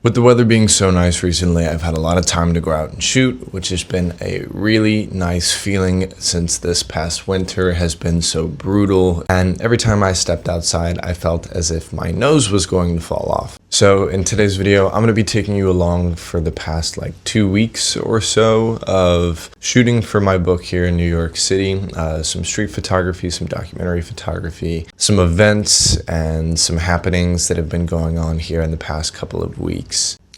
With the weather being so nice recently, I've had a lot of time to go out and shoot, which has been a really nice feeling since this past winter has been so brutal. And every time I stepped outside, I felt as if my nose was going to fall off. So in today's video, I'm going to be taking you along for the past 2 weeks or so of shooting for my book here in New York City, some street photography, some documentary photography, some events, and some happenings that have been going on here in the past couple of weeks.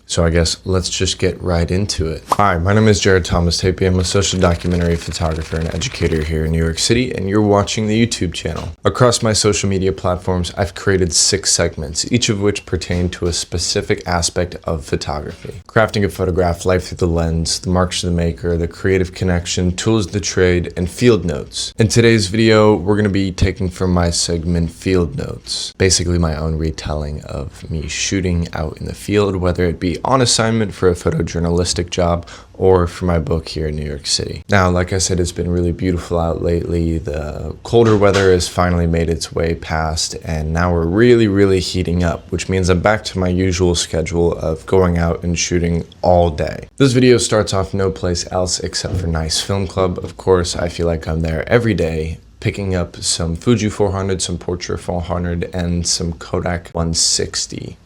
So I guess let's just get right into it. Hi, my name is Jared Thomas Tapey. I'm a social documentary photographer and educator here in New York City, and you're watching the YouTube channel. Across my social media platforms, I've created 6 segments, each of which pertain to a specific aspect of photography. Crafting a photograph, life through the lens, the marks of the maker, the creative connection, tools of the trade, and field notes. In today's video, we're going to be taking from my segment Field Notes, basically my own retelling of me shooting out in the field, whether it be on assignment for a photojournalistic job or for my book here in New York City. Now, like I said, it's been really beautiful out lately. The colder weather has finally made its way past, and now we're really heating up, which means I'm back to my usual schedule of going out and shooting all day. This video starts off no place else except for Nice Film Club. Of course, I feel like I'm there every day, picking up some Fuji 400, some Portra 400, and some Kodak 160.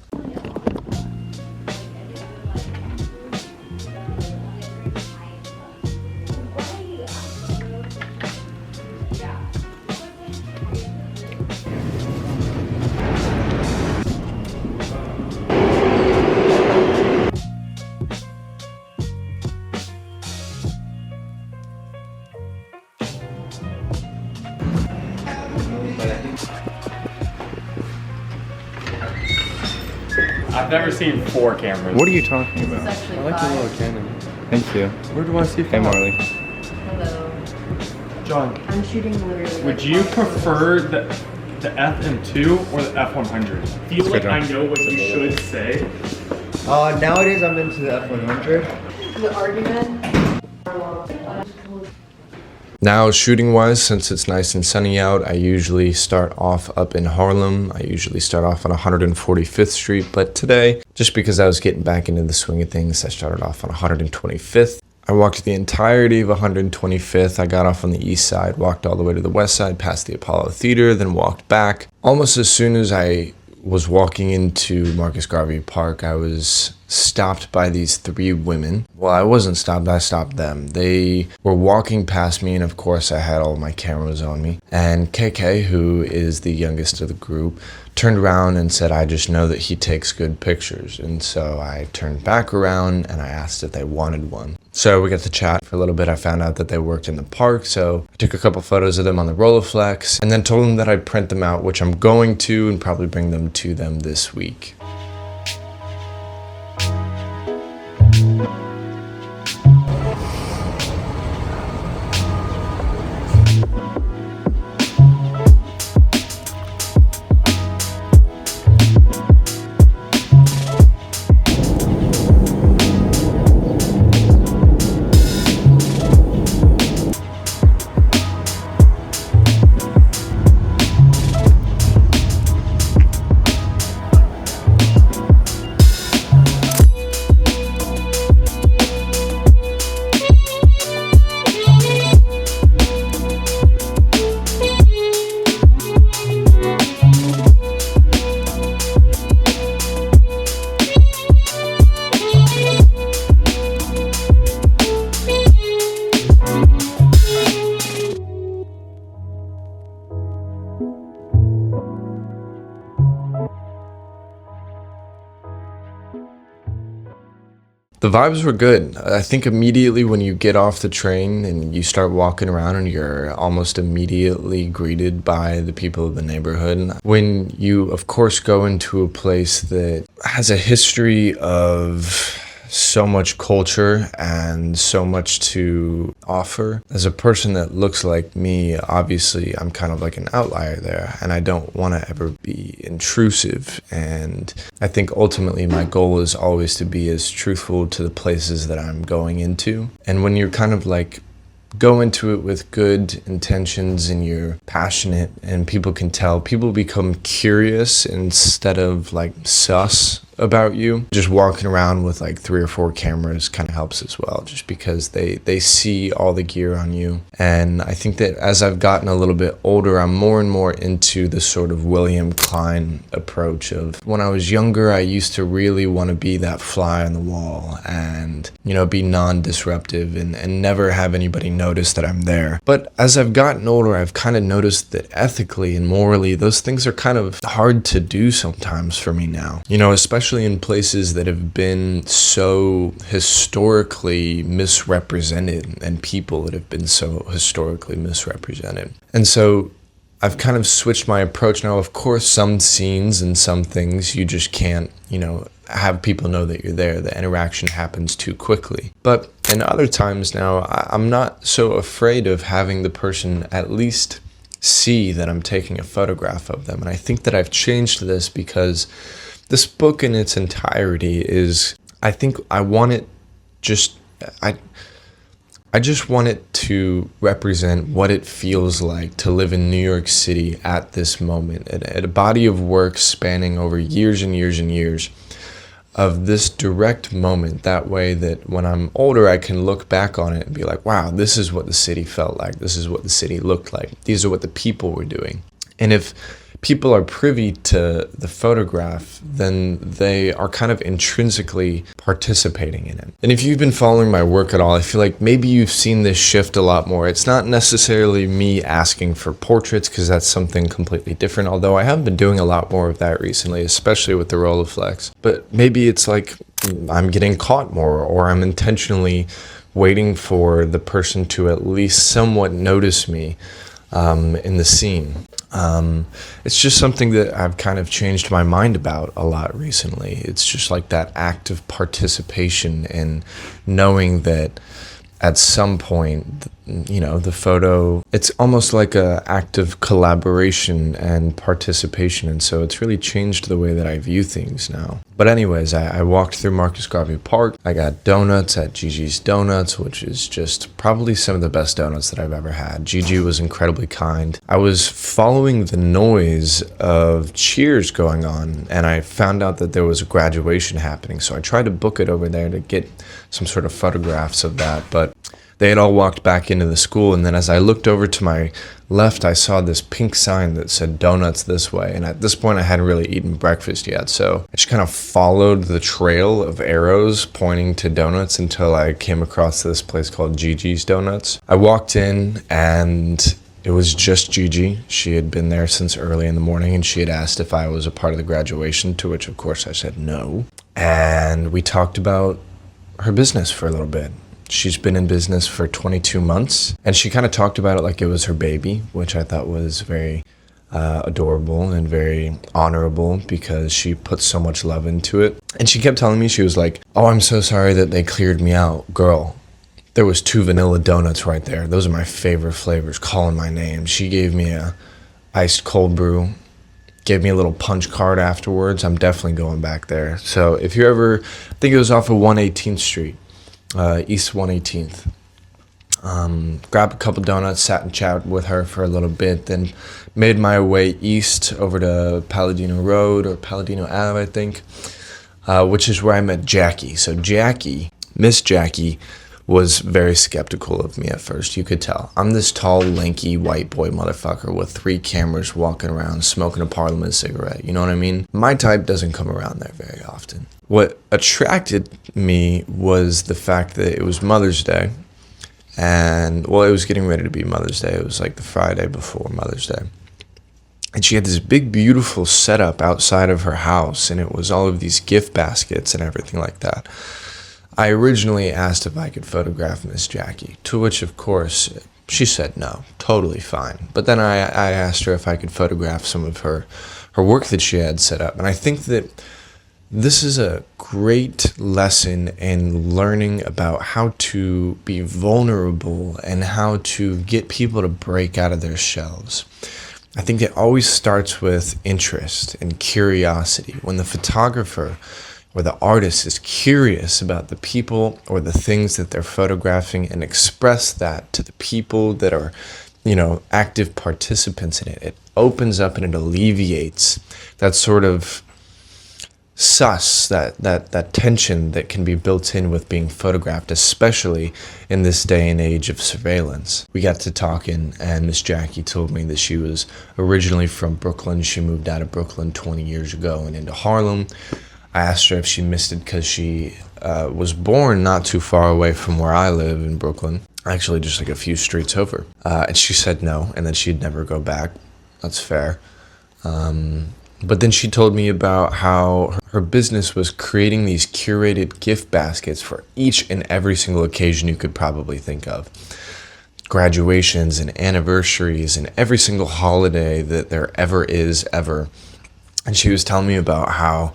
I've never seen 4 cameras. What are you talking about? I like the little Canon. Thank you. Where do I see? Hey, Marley. Hello. John, I'm shooting literally. would you prefer the FM2 or the F100? I feel like I know what you should say. Nowadays I'm into the F100. The argument. Now, shooting-wise, since it's nice and sunny out, I usually start off up in Harlem. I usually start off on 145th Street, but today, just because I was getting back into the swing of things, I started off on 125th. I walked the entirety of 125th. I got off on the east side, walked all the way to the west side, past the Apollo Theater, then walked back. Almost as soon as I was walking into Marcus Garvey Park, I was stopped by these 3 women. Well, I wasn't stopped, I stopped them. They were walking past me, and of course I had all my cameras on me. And KK, who is the youngest of the group, turned around and said, "I just know that he takes good pictures." And so I turned back around and I asked if they wanted one. So we got to chat for a little bit. I found out that they worked in the park, so I took a couple photos of them on the Rolleiflex and then told them that I'd print them out, which I'm going to, and probably bring them to them this week. The vibes were good. I think immediately when you get off the train and you start walking around and you're almost immediately greeted by the people of the neighborhood. When you, of course, go into a place that has a history of so much culture and so much to offer. As a person that looks like me, obviously I'm kind of like an outlier there, and I don't want to ever be intrusive. And I think ultimately my goal is always to be as truthful to the places that I'm going into. And when you're kind of like go into it with good intentions and you're passionate and people can tell, people become curious instead of like sus. about you. Just walking around with like 3 or 4 cameras kind of helps as well, just because they see all the gear on you. And I think that as I've gotten a little bit older, I'm more and more into the sort of William Klein approach of when I was younger, I used to really want to be that fly on the wall and, you know, be non-disruptive and never have anybody notice that I'm there. But as I've gotten older, I've kind of noticed that ethically and morally, those things are kind of hard to do sometimes for me now. You know, especially in places that have been so historically misrepresented and people that have been so historically misrepresented. And so I've kind of switched my approach now. Of course, some scenes and some things you just can't, you know, have people know that you're there. The interaction happens too quickly. But in other times now, I'm not so afraid of having the person at least see that I'm taking a photograph of them. And I think that I've changed this because this book in its entirety is, I think I want it just, I just want it to represent what it feels like to live in New York City at this moment, at a body of work spanning over years and years and years of this direct moment. That way that when I'm older, I can look back on it and be like, wow, this is what the city felt like. This is what the city looked like. These are what the people were doing. And if people are privy to the photograph, then they are kind of intrinsically participating in it. And if you've been following my work at all, I feel like maybe you've seen this shift a lot more. It's not necessarily me asking for portraits, because that's something completely different, although I have been doing a lot more of that recently, especially with the Rolleiflex. But maybe it's like I'm getting caught more, or I'm intentionally waiting for the person to at least somewhat notice me in the scene. It's just something that I've kind of changed my mind about a lot recently. It's just like that active participation and knowing that at some point, you know, the photo, it's almost like a active collaboration and participation. And so it's really changed the way that I view things now. But anyways, I walked through Marcus Garvey Park. I got donuts at Gigi's Donuts, which is just probably some of the best donuts that I've ever had. Gigi was incredibly kind. I was following the noise of cheers going on, and I found out that there was a graduation happening. So I tried to book it over there to get some sort of photographs of that, but they had all walked back into the school, and then as I looked over to my left, I saw this pink sign that said donuts this way, and at this point I hadn't really eaten breakfast yet, so I just kind of followed the trail of arrows pointing to donuts until I came across this place called Gigi's Donuts. I walked in, and it was just Gigi. She had been there since early in the morning, and she had asked if I was a part of the graduation, to which of course I said no. And we talked about her business for a little bit. She's been in business for 22 months, and she kind of talked about it like it was her baby, which I thought was very adorable and very honorable, because she put so much love into it. And she kept telling me, she was like, oh, I'm so sorry that they cleared me out. Girl, there was 2 vanilla donuts right there. Those are my favorite flavors, calling my name. She gave me a iced cold brew, gave me a little punch card afterwards. I'm definitely going back there. So if you ever, I think it was off of 118th Street. East 118th. Grabbed a couple donuts, sat and chatted with her for a little bit, then made my way east over to Palladino Road, or Palladino Ave, I think, which is where I met Jackie. So Jackie, Miss Jackie, was very skeptical of me at first. You could tell. I'm this tall, lanky, white boy motherfucker with 3 cameras walking around smoking a Parliament cigarette. You know what I mean? My type doesn't come around there very often. What attracted me was the fact that it was Mother's Day. And, well, it was getting ready to be Mother's Day. It was like the Friday before Mother's Day. And she had this big, beautiful setup outside of her house, and it was all of these gift baskets and everything like that. I originally asked if I could photograph Miss Jackie, to which, of course, she said no, totally fine. But then I asked her if I could photograph some of her work that she had set up. And I think that this is a great lesson in learning about how to be vulnerable and how to get people to break out of their shells. I think it always starts with interest and curiosity. When the photographer or the artist is curious about the people or the things that they're photographing and express that to the people that are, you know, active participants in it, it opens up and it alleviates that sort of sus, that tension that can be built in with being photographed, especially in this day and age of surveillance. We got to talking, and Miss Jackie told me that she was originally from Brooklyn. She moved out of Brooklyn 20 years ago and into Harlem. I asked her if she missed it because she was born not too far away from where I live in Brooklyn, actually just like a few streets over. And she said no, and that she'd never go back. That's fair. But then she told me about how her business was creating these curated gift baskets for each and every single occasion you could probably think of. Graduations and anniversaries and every single holiday that there ever is ever. And she was telling me about how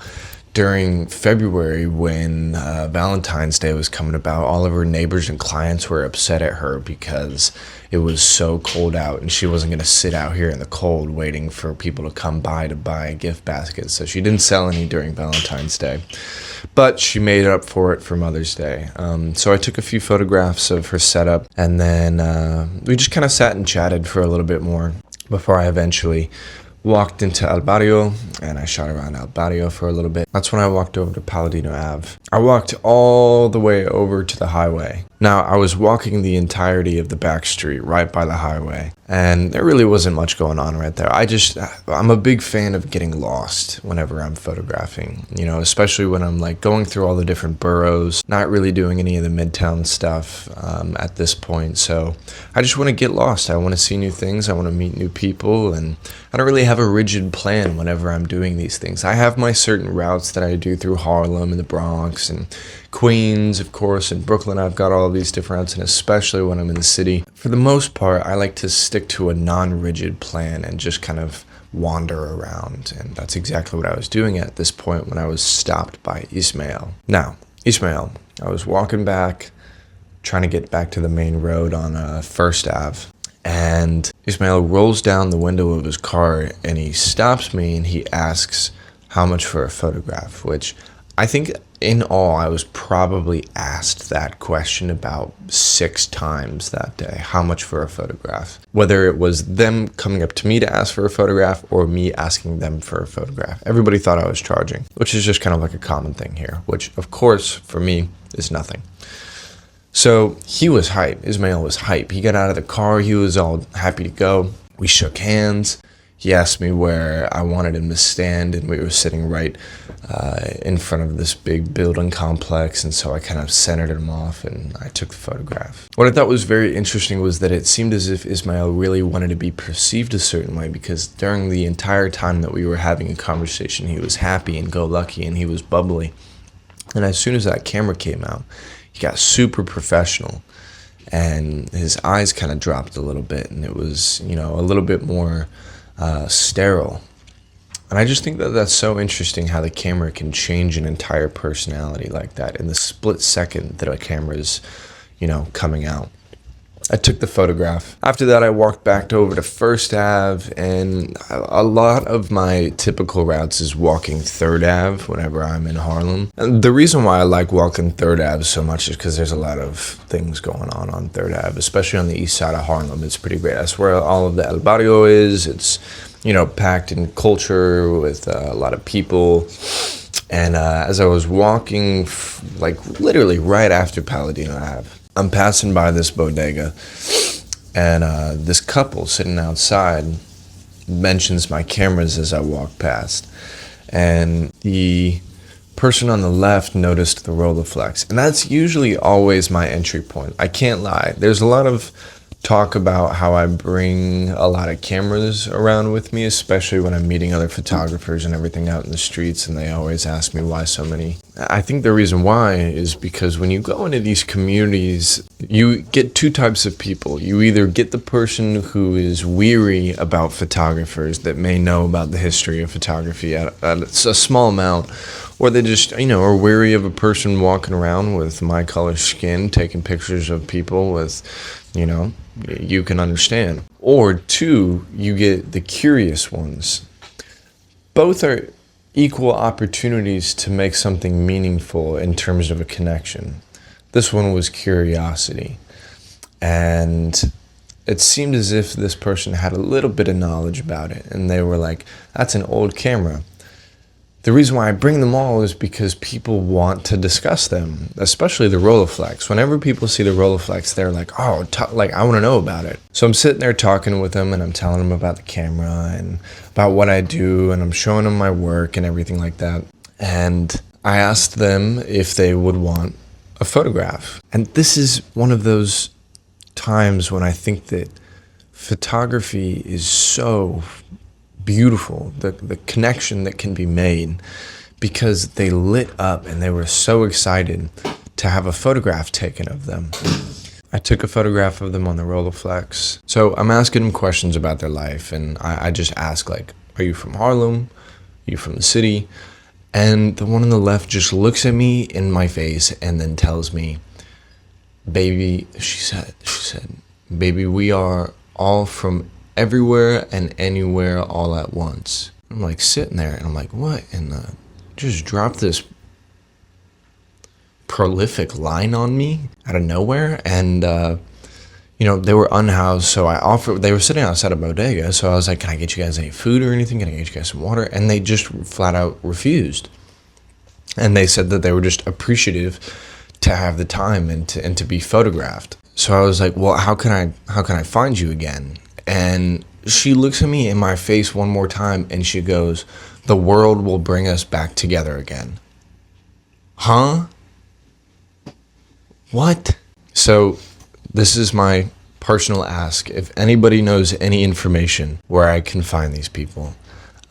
during February, when Valentine's Day was coming about, all of her neighbors and clients were upset at her because it was so cold out and she wasn't going to sit out here in the cold waiting for people to come by to buy a gift basket. So she didn't sell any during Valentine's Day, but she made up for it for Mother's Day. So I took a few photographs of her setup, and then we just kind of sat and chatted for a little bit more before I eventually walked into El Barrio, and I shot around El Barrio for a little bit. That's when I walked over to Palladino Ave. I walked all the way over to the highway. Now, I was walking the entirety of the back street right by the highway, and there really wasn't much going on right there. I'm a big fan of getting lost whenever I'm photographing, especially when I'm like going through all the different boroughs, not really doing any of the Midtown stuff at this point. So I just want to get lost. I want to see new things. I want to meet new people, and I don't really have a rigid plan whenever I'm doing these things. I have my certain routes that I do through Harlem and the Bronx and Queens, of course, and Brooklyn. I've got all of these different routes, and especially when I'm in the city, for the most part, I like to stick to a non-rigid plan and just kind of wander around. And that's exactly what I was doing at this point when I was stopped by Ismail. Now, Ismail, I was walking back, trying to get back to the main road on First Ave. And Ismail rolls down the window of his car and he stops me and he asks how much for a photograph, which I think in all I was probably asked that question about 6 times that day. How much for a photograph? Whether it was them coming up to me to ask for a photograph or me asking them for a photograph. Everybody thought I was charging, which is just kind of like a common thing here, which of course for me is nothing. So he was hype. Ismail was hype. He got out of the car. He was all happy to go. We shook hands. He asked me where I wanted him to stand, and we were sitting right in front of this big building complex, and so I kind of centered him off, and I took the photograph. What I thought was very interesting was that it seemed as if Ismail really wanted to be perceived a certain way, because during the entire time that we were having a conversation, he was happy and go-lucky, and he was bubbly. And as soon as that camera came out, he got super professional, and his eyes kind of dropped a little bit, and it was, a little bit more sterile. And I just think that that's so interesting how the camera can change an entire personality like that in the split second that a camera is, coming out. I took the photograph. After that, I walked back over to First Ave, and a lot of my typical routes is walking Third Ave whenever I'm in Harlem. And the reason why I like walking Third Ave so much is because there's a lot of things going on Third Ave, especially on the east side of Harlem. It's pretty great. That's where all of the El Barrio is. It's, packed in culture with a lot of people. And as I was walking, literally right after Palladino Ave, I'm passing by this bodega, and this couple sitting outside mentions my cameras as I walk past. And the person on the left noticed the Rolleiflex, and that's usually always my entry point. I can't lie. There's a lot of talk about how I bring a lot of cameras around with me, especially when I'm meeting other photographers and everything out in the streets, and they always ask me why so many. I think the reason why is because when you go into these communities, you get 2 types of people. You either get the person who is weary about photographers that may know about the history of photography at a small amount, or they just, are weary of a person walking around with my color skin, taking pictures of people with, you can understand. Or 2, you get the curious ones. Both are equal opportunities to make something meaningful in terms of a connection. This one was curiosity. And it seemed as if this person had a little bit of knowledge about it. And they were like, that's an old camera. The reason why I bring them all is because people want to discuss them, especially the Rolleiflex. Whenever people see the Rolleiflex, they're like, oh, like I want to know about it. So I'm sitting there talking with them, and I'm telling them about the camera and about what I do, and I'm showing them my work and everything like that. And I asked them if they would want a photograph. And this is one of those times when I think that photography is so beautiful, the connection that can be made, because they lit up and they were so excited to have a photograph taken of them. I took a photograph of them on the Rolleiflex. So I'm asking them questions about their life, and I just ask, like, are you from Harlem? Are you from the city? And the one on the left just looks at me in my face and then tells me, baby, she said, baby, we are all from everywhere and anywhere all at once. I'm like sitting there and I'm like, what in the, just dropped this prolific line on me out of nowhere. And you know, they were unhoused, so I offered, they were sitting outside a bodega, so I was like, can I get you guys any food or anything? Can I get you guys some water? And they just flat out refused. And they said that they were just appreciative to have the time and to be photographed. So I was like, well, how can I find you again? And she looks at me in my face one more time and she goes, the world will bring us back together again. Huh? What? So this is my personal ask. If anybody knows any information where I can find these people,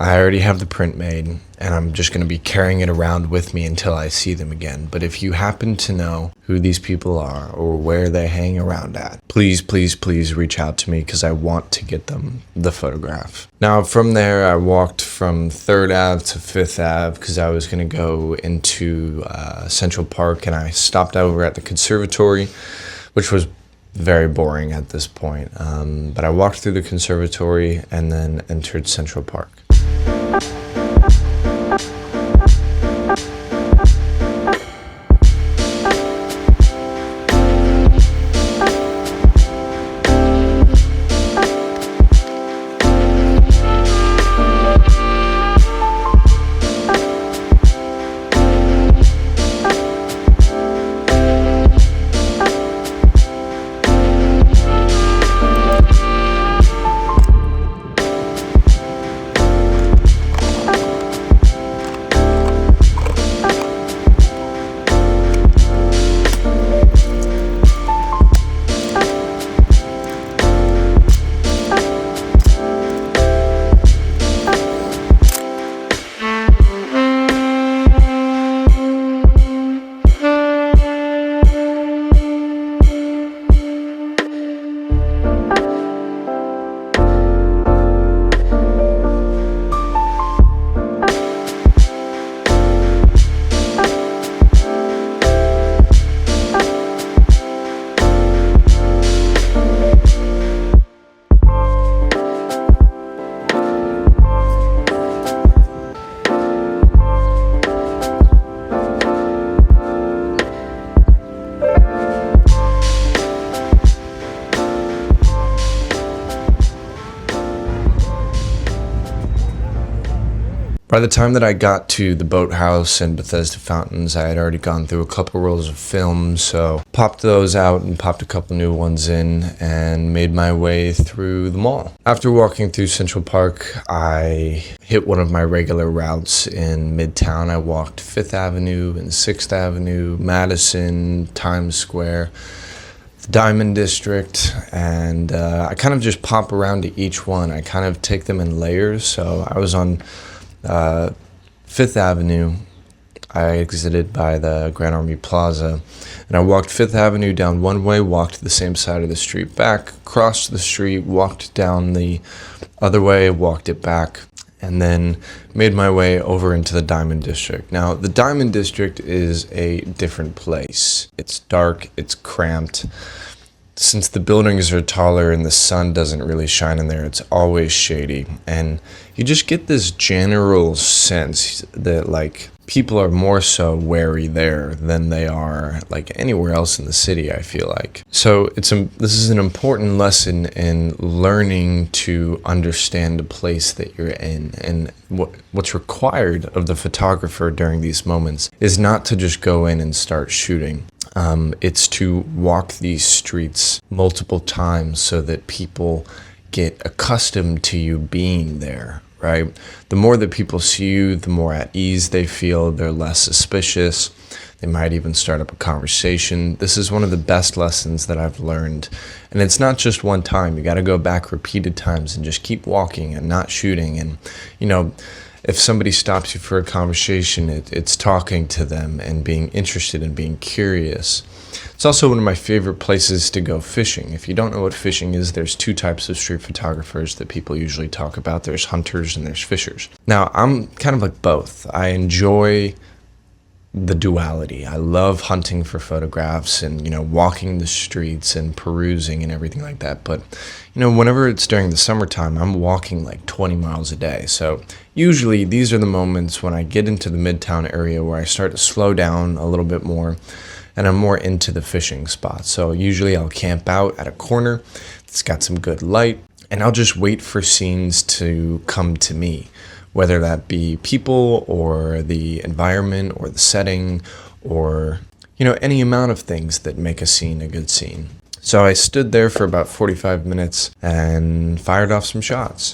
I already have the print made and I'm just going to be carrying it around with me until I see them again. But if you happen to know who these people are or where they hang around at, please, please, please reach out to me because I want to get them the photograph. Now from there, I walked from 3rd Ave to 5th Ave because I was going to go into Central Park, and I stopped over at the conservatory, which was very boring at this point. But I walked through the conservatory and then entered Central Park. By the time that I got to the boathouse and Bethesda Fountains, I had already gone through a couple rolls of film, so popped those out and popped a couple new ones in and made my way through the mall. After walking through Central Park, I hit one of my regular routes in Midtown. I walked 5th Avenue and 6th Avenue, Madison, Times Square, the Diamond District, and I kind of just pop around to each one. I kind of take them in layers, so I was on 5th Avenue. I exited by the Grand Army Plaza, and I walked 5th Avenue down one way, walked to the same side of the street back, crossed the street, walked down the other way, walked it back, and then made my way over into the Diamond District. Now, the Diamond District is a different place. It's dark, it's cramped. since the buildings are taller and the sun doesn't really shine in there, it's always shady. And you just get this general sense that like people are more so wary there than they are like anywhere else in the city, I feel like. So this is an important lesson in learning to understand the place that you're in. And what's required of the photographer during these moments is not to just go in and start shooting. It's to walk these streets multiple times so that people get accustomed to you being there, right? The more that people see you, the more at ease they feel. They're less suspicious. They might even start up a conversation. This is one of the best lessons that I've learned. And it's not just one time. You got to go back repeated times and just keep walking and not shooting. And, you know, if somebody stops you for a conversation, it's talking to them and being interested and being curious. It's also one of my favorite places to go fishing. If you don't know what fishing is, there's two types of street photographers that people usually talk about. There's hunters and there's fishers. Now, I'm kind of like both. I enjoy the duality. I love hunting for photographs and, you know, walking the streets and perusing and everything like that. But, you know, whenever it's during the summertime, I'm walking like 20 miles a day. So usually these are the moments when I get into the Midtown area where I start to slow down a little bit more and I'm more into the fishing spots. So usually I'll camp out at a corner that's got some good light and I'll just wait for scenes to come to me, whether that be people or the environment or the setting or, you know, any amount of things that make a scene a good scene. So I stood there for about 45 minutes and fired off some shots.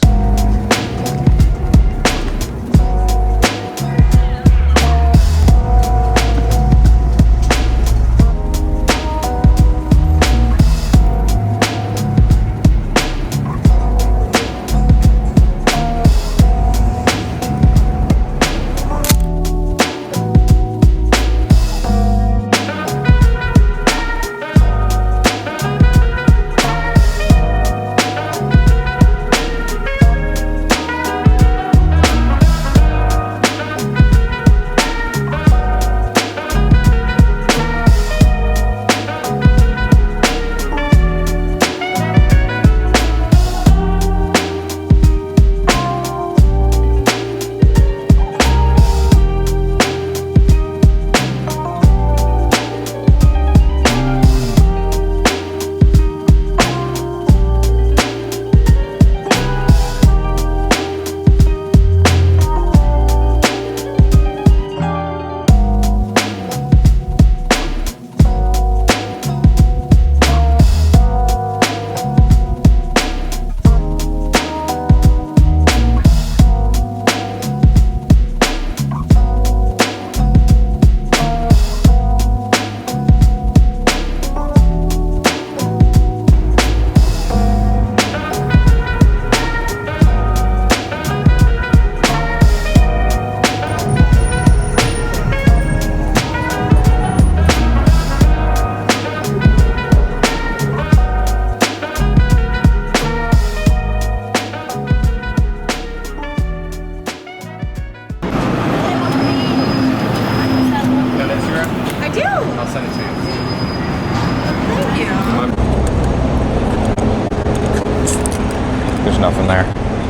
Nothing there.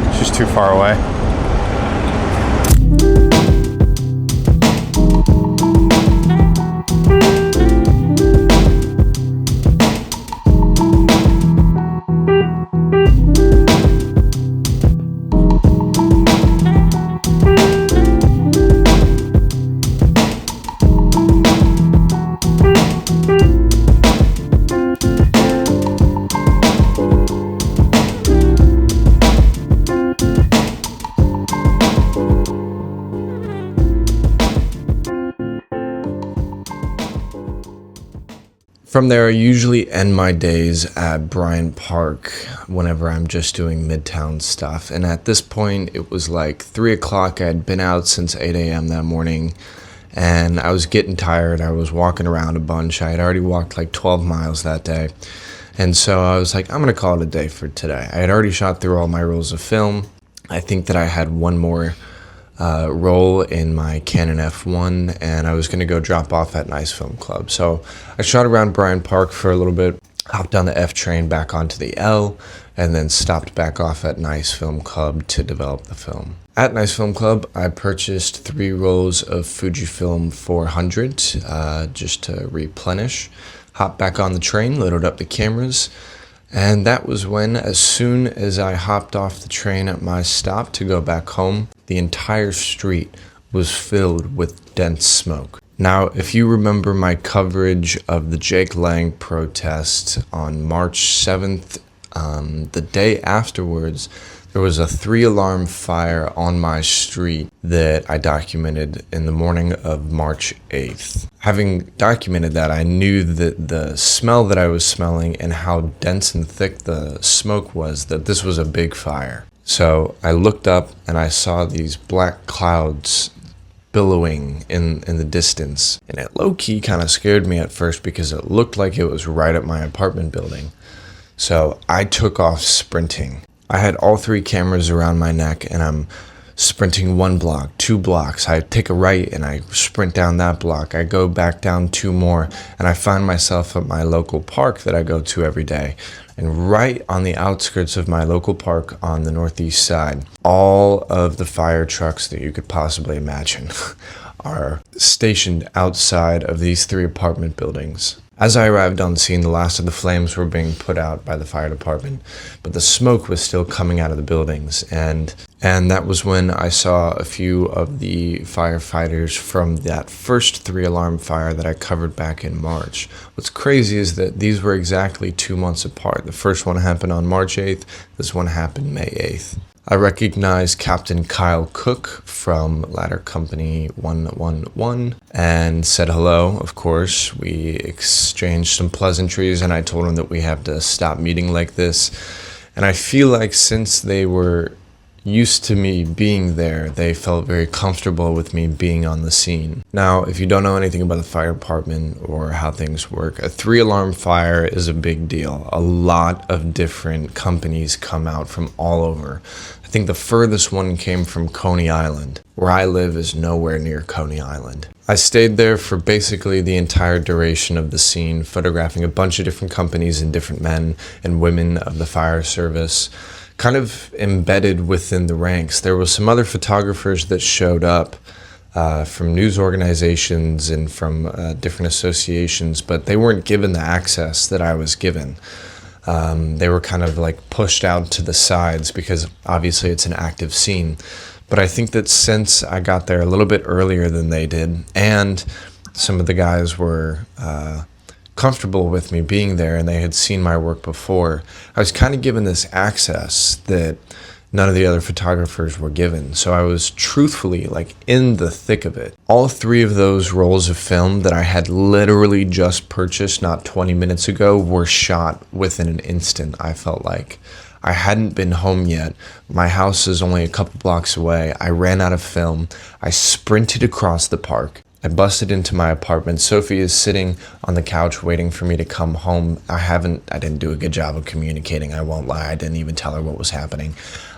It's just too far away. From there, I usually end my days at Bryant Park whenever I'm just doing Midtown stuff. And at this point, it was like 3 o'clock. I had been out since 8 a.m. that morning, and I was getting tired. I was walking around a bunch. I had already walked like 12 miles that day. And so I was like, I'm going to call it a day for today. I had already shot through all my rolls of film. I think that I had one more roll in my Canon F1, and I was going to go drop off at Nice Film Club. So I shot around Bryant Park for a little bit, hopped on the F train back onto the L, and then stopped back off at Nice Film Club to develop the film. At Nice Film Club, I purchased 3 rolls of Fujifilm 400 just to replenish, hopped back on the train, loaded up the cameras, and that was when, as soon as I hopped off the train at my stop to go back home, the entire street was filled with dense smoke. Now, if you remember my coverage of the Jake Lang protest on March 7th, the day afterwards, there was a 3-alarm fire on my street that I documented in the morning of March 8th. Having documented that, I knew that the smell that I was smelling and how dense and thick the smoke was, that this was a big fire. So I looked up and I saw these black clouds billowing in the distance. And it low-key kind of scared me at first because it looked like it was right at my apartment building. So I took off sprinting. I had all 3 cameras around my neck and I'm sprinting 1 block, 2 blocks. I take a right and I sprint down that block. I go back down 2 more and I find myself at my local park that I go to every day. And right on the outskirts of my local park on the northeast side, all of the fire trucks that you could possibly imagine are stationed outside of these 3 apartment buildings. As I arrived on scene, the last of the flames were being put out by the fire department, but the smoke was still coming out of the buildings, and that was when I saw a few of the firefighters from that first 3-alarm fire that I covered back in March. What's crazy is that these were exactly 2 months apart. The first one happened on March 8th, this one happened May 8th. I recognized Captain Kyle Cook from Ladder Company 111 and said hello, of course. We exchanged some pleasantries and I told him that we have to stop meeting like this. And I feel like since they were used to me being there, they felt very comfortable with me being on the scene. Now, if you don't know anything about the fire department or how things work, a 3-alarm fire is a big deal. A lot of different companies come out from all over. I think the furthest one came from Coney Island. Where I live is nowhere near Coney Island. I stayed there for basically the entire duration of the scene, photographing a bunch of different companies and different men and women of the fire service, kind of embedded within the ranks. There were some other photographers that showed up from news organizations and from different associations, but they weren't given the access that I was given. They were kind of like pushed out to the sides because obviously it's an active scene. But I think that since I got there a little bit earlier than they did, and some of the guys were comfortable with me being there and they had seen my work before, I was kind of given this access that none of the other photographers were given. So I was truthfully like in the thick of it. All 3 of those rolls of film that I had literally just purchased not 20 minutes ago were shot within an instant. I felt like I hadn't been home yet. My house is only a couple blocks away. I ran out of film. I sprinted across the park. I busted into my apartment. Sophie is sitting on the couch waiting for me to come home. I didn't do a good job of communicating, I won't lie. I didn't even tell her what was happening.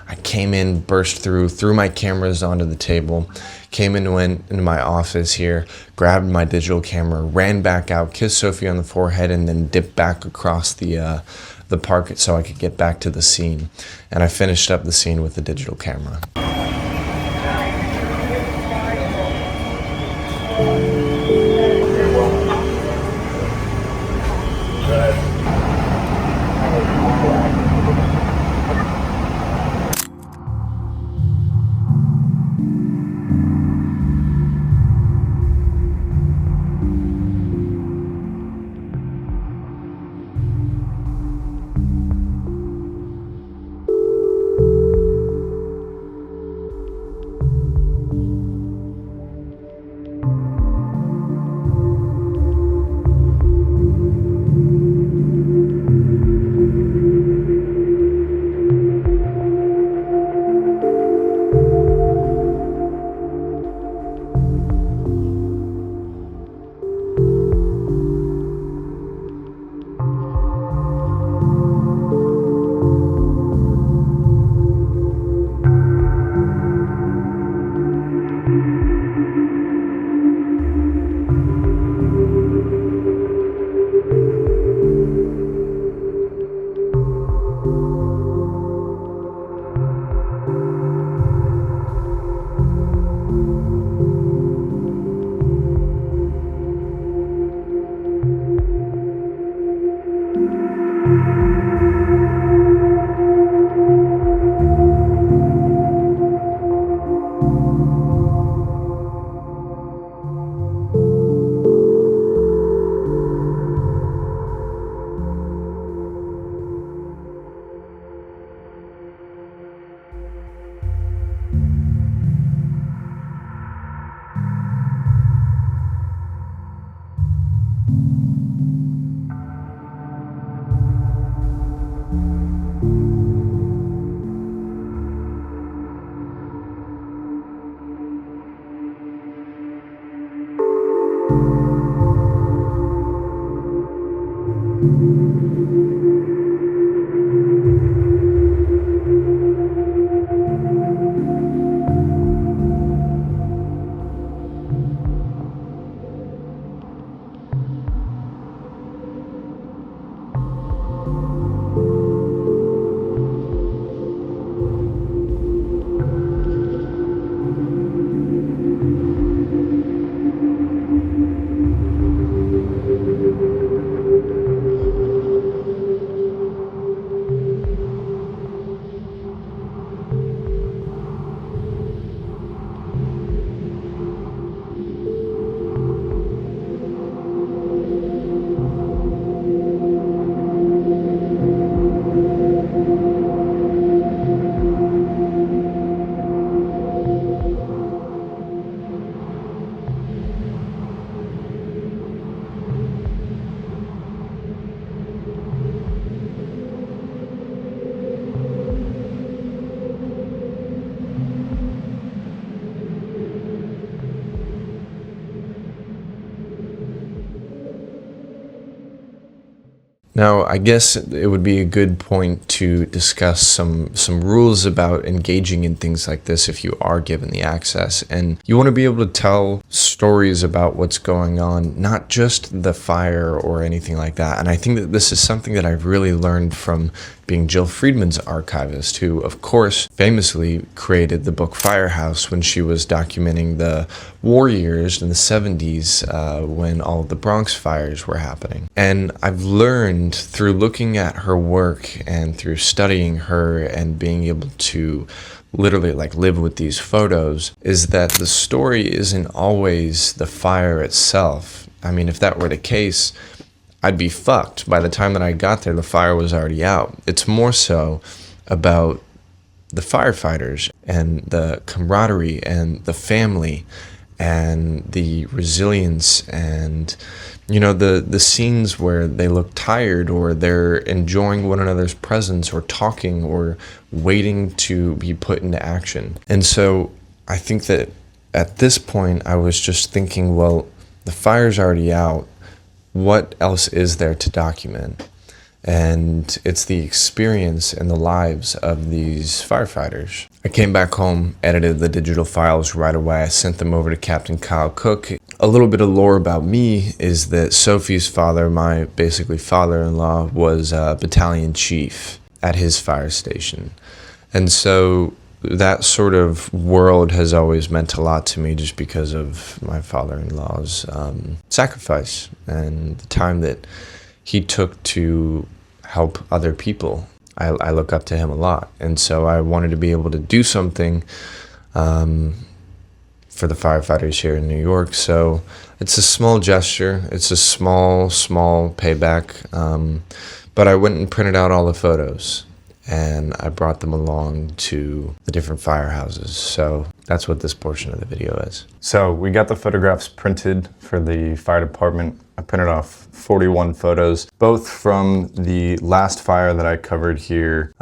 I came in, burst through, threw my cameras onto the table, went into my office here, grabbed my digital camera, ran back out, kissed Sophie on the forehead, and then dipped back across the park so I could get back to the scene. And I finished up the scene with the digital camera. Now, I guess it would be a good point to discuss some rules about engaging in things like this if you are given the access. And you want to be able to tell stories about what's going on, not just the fire or anything like that. And I think that this is something that I've really learned from being Jill Friedman's archivist, who, of course, famously created the book Firehouse when she was documenting the war years in the 70s when all of the Bronx fires were happening. And I've learned through looking at her work and through studying her and being able to literally live with these photos is that the story isn't always the fire itself. I mean, if that were the case, I'd be fucked. By the time that I got there, the fire was already out. It's more so about the firefighters and the camaraderie and the family and the resilience and, you know, the scenes where they look tired or they're enjoying one another's presence or talking or waiting to be put into action. And so I think that at this point, I was just thinking, well, the fire's already out. What else is there to document? And it's the experience and the lives of these firefighters. I came back home, edited the digital files right away. I sent them over to Captain Kyle Cook. A little bit of lore about me is that Sophie's father, my basically father-in-law, was a battalion chief at his fire station. And so that sort of world has always meant a lot to me just because of my father-in-law's sacrifice and the time that he took to help other people. I look up to him a lot. And so I wanted to be able to do something for the firefighters here in New York. So it's a small gesture. It's a small payback. But I went and printed out all the photos and I brought them along to the different firehouses. So that's what this portion of the video is. So we got the photographs printed for the fire department. I printed off 41 photos, both from the last fire that I covered here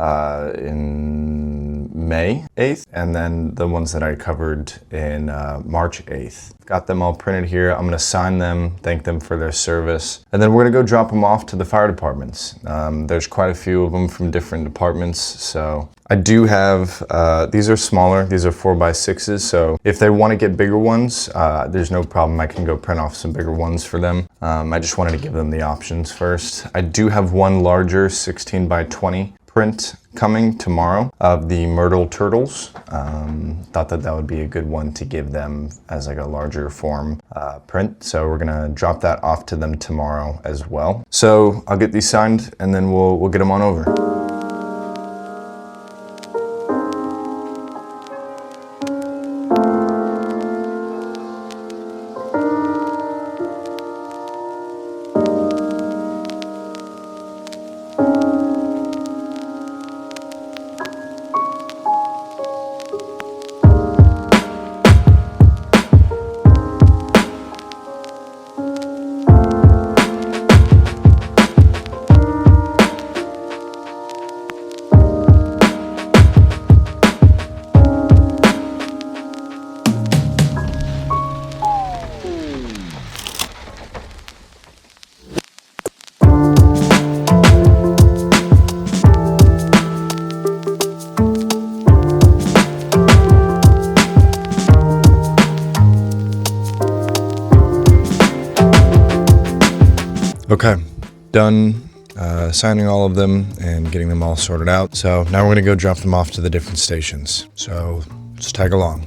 in May 8th, and then the ones that I covered in March 8th. Got them all printed here. I'm gonna sign them, thank them for their service, and then we're gonna go drop them off to the fire departments. There's quite a few of them from different departments, so I do have, these are smaller, these are 4x6s, so if they want to get bigger ones, there's no problem. I can go print off some bigger ones for them. I just wanted to give them the options first. I do have one larger 16x20 print coming tomorrow of the Myrtle Turtles. Thought that would be a good one to give them as like a larger form print. So we're gonna drop that off to them tomorrow as well. So I'll get these signed and then we'll get them on over. Okay, done signing all of them and getting them all sorted out. So now we're gonna go drop them off to the different stations. So let's tag along.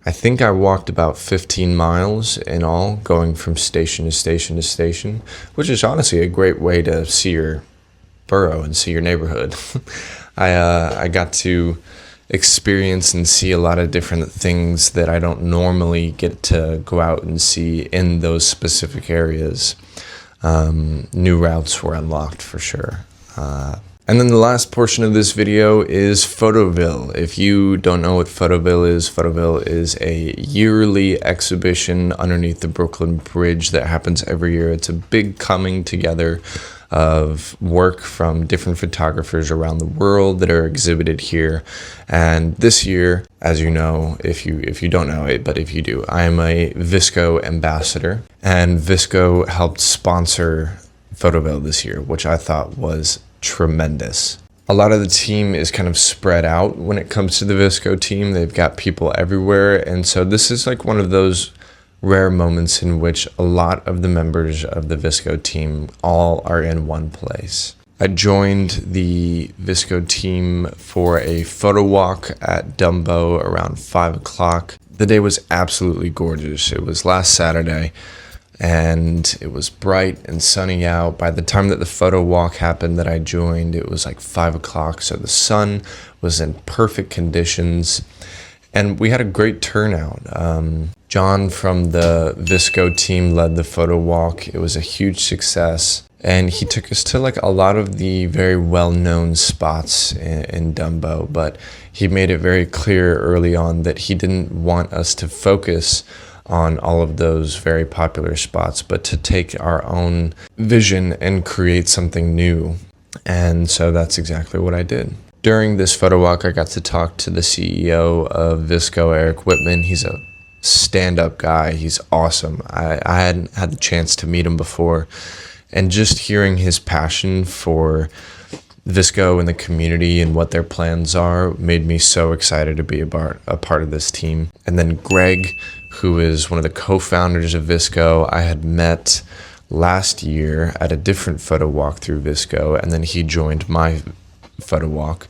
I think I walked about 15 miles in all, going from station to station to station, which is honestly a great way to see your borough and see your neighborhood. I got to experience and see a lot of different things that I don't normally get to go out and see in those specific areas. New routes were unlocked for sure. And then the last portion of this video is Photoville. If you don't know what Photoville is a yearly exhibition underneath the Brooklyn Bridge that happens every year. It's a big coming together of work from different photographers around the world that are exhibited here. And this year, as you know, if you don't know it, but if you do, I am a VSCO ambassador, and VSCO helped sponsor Photoville this year, which I thought was tremendous. A lot of the team is kind of spread out when it comes to the VSCO team. They've got people everywhere, and so this is like one of those rare moments in which a lot of the members of the VSCO team all are in one place. I joined the VSCO team for a photo walk at DUMBO around 5 o'clock. The day was absolutely gorgeous. It was last Saturday, and it was bright and sunny out. By the time that the photo walk happened that I joined, it was like 5 o'clock, so the sun was in perfect conditions, and we had a great turnout. John from the VSCO team led the photo walk. It was a huge success, and he took us to like a lot of the very well-known spots in DUMBO, but he made it very clear early on that he didn't want us to focus on all of those very popular spots, but to take our own vision and create something new. And so that's exactly what I did. During this photo walk, I got to talk to the CEO of VSCO, Eric Whitman. He's a stand-up guy. He's awesome. I hadn't had the chance to meet him before, and just hearing his passion for VSCO and the community and what their plans are made me so excited to be a part of this team. And then Greg, who is one of the co-founders of VSCO, I had met last year at a different photo walk through VSCO, and then he joined my photo walk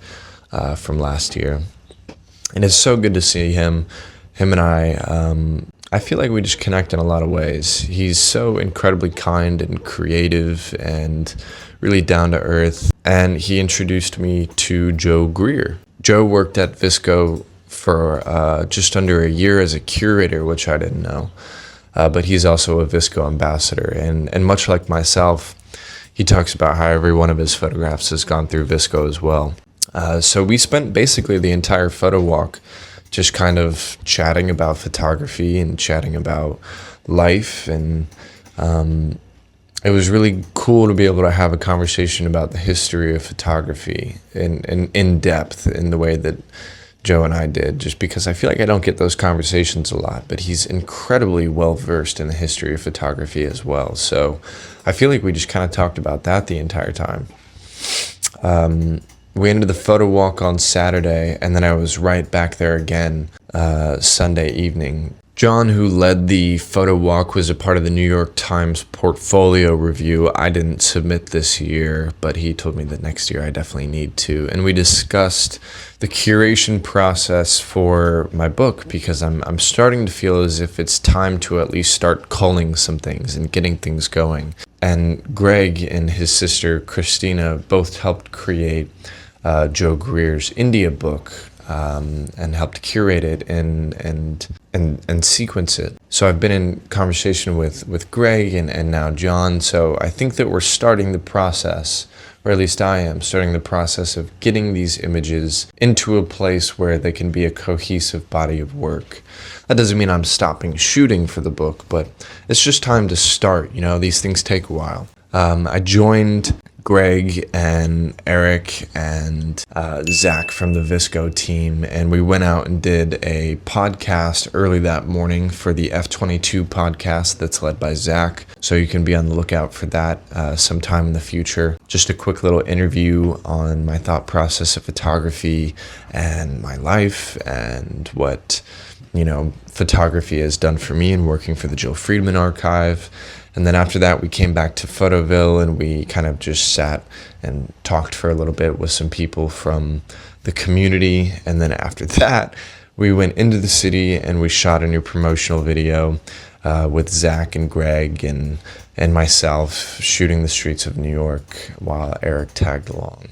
from last year. And it's so good to see him and I feel like we just connect in a lot of ways. He's so incredibly kind and creative and really down to earth. And he introduced me to Joe Greer. Joe worked at VSCO for just under a year as a curator, which I didn't know. But he's also a VSCO ambassador. And much like myself, he talks about how every one of his photographs has gone through VSCO as well. So we spent basically the entire photo walk just kind of chatting about photography and chatting about life. And it was really cool to be able to have a conversation about the history of photography in depth in the way that Joe and I did, just because I feel like I don't get those conversations a lot, but he's incredibly well versed in the history of photography as well. So I feel like we just kind of talked about that the entire time. We ended the photo walk on Saturday, and then I was right back there again Sunday evening. John, who led the photo walk, was a part of the New York Times portfolio review. I didn't submit this year, but he told me that next year I definitely need to. And we discussed the curation process for my book, because I'm starting to feel as if it's time to at least start culling some things and getting things going. And Greg and his sister Christina both helped create Joe Greer's India book, and helped curate it and sequence it. So I've been in conversation with Greg and now John. So I think that we're starting the process, or at least I am starting the process of getting these images into a place where they can be a cohesive body of work. That doesn't mean I'm stopping shooting for the book, but it's just time to start. You know, these things take a while. I joined Greg and Eric and Zach from the VSCO team, and we went out and did a podcast early that morning for the F22 podcast that's led by Zach. So you can be on the lookout for that sometime in the future. Just a quick little interview on my thought process of photography and my life and what, you know, photography has done for me in working for the Jill Friedman Archive. And then after that, we came back to Photoville, and we kind of just sat and talked for a little bit with some people from the community. And then after that, we went into the city and we shot a new promotional video with Zach and Greg and myself shooting the streets of New York while Eric tagged along.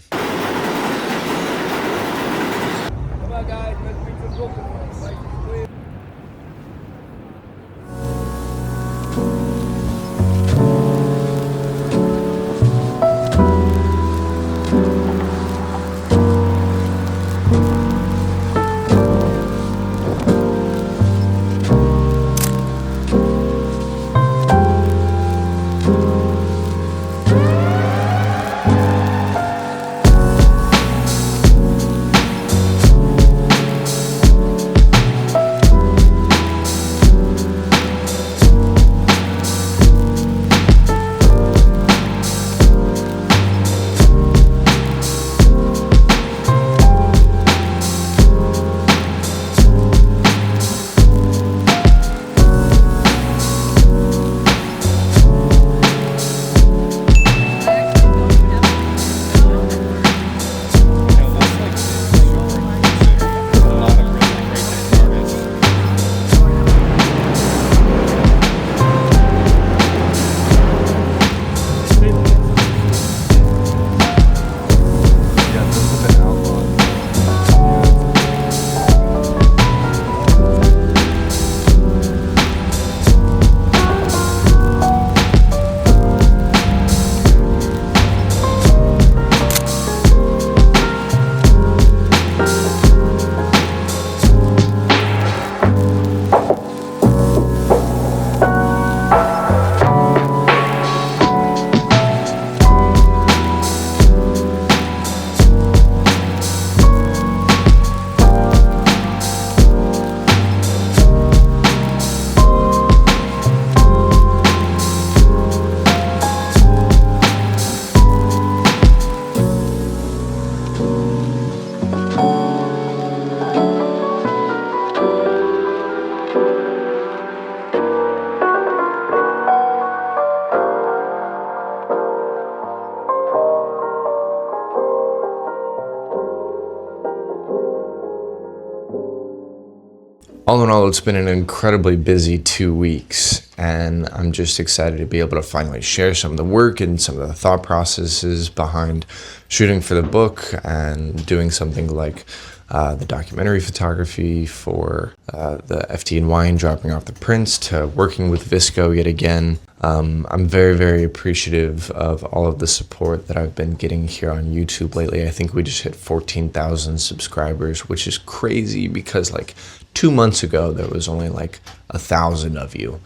All in all, it's been an incredibly busy 2 weeks, and I'm just excited to be able to finally share some of the work and some of the thought processes behind shooting for the book and doing something like the documentary photography for the FDNY and dropping off the prints to working with VSCO yet again. I'm very, very appreciative of all of the support that I've been getting here on YouTube lately. I think we just hit 14,000 subscribers, which is crazy because like 2 months ago, there was only like 1,000 of you.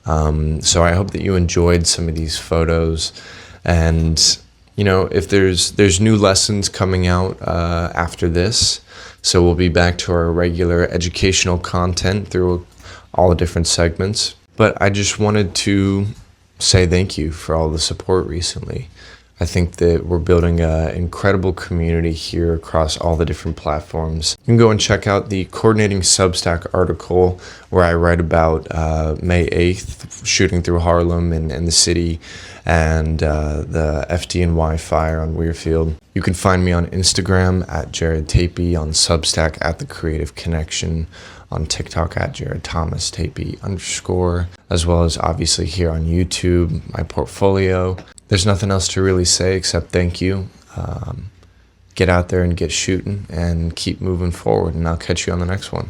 So I hope that you enjoyed some of these photos. And, you know, if there's new lessons coming out after this, so we'll be back to our regular educational content through all the different segments. But I just wanted to say thank you for all the support recently. I think that we're building an incredible community here across all the different platforms. You can go and check out the coordinating Substack article where I write about May 8th, shooting through Harlem and the city, and the FDNY fire on Weirfield. You can find me on Instagram at Jared Tapey, on Substack at The Creative Connection, on TikTok at Jared Thomas Tapey _, as well as obviously here on YouTube, my portfolio. There's nothing else to really say except thank you. Get out there and get shooting and keep moving forward, and I'll catch you on the next one.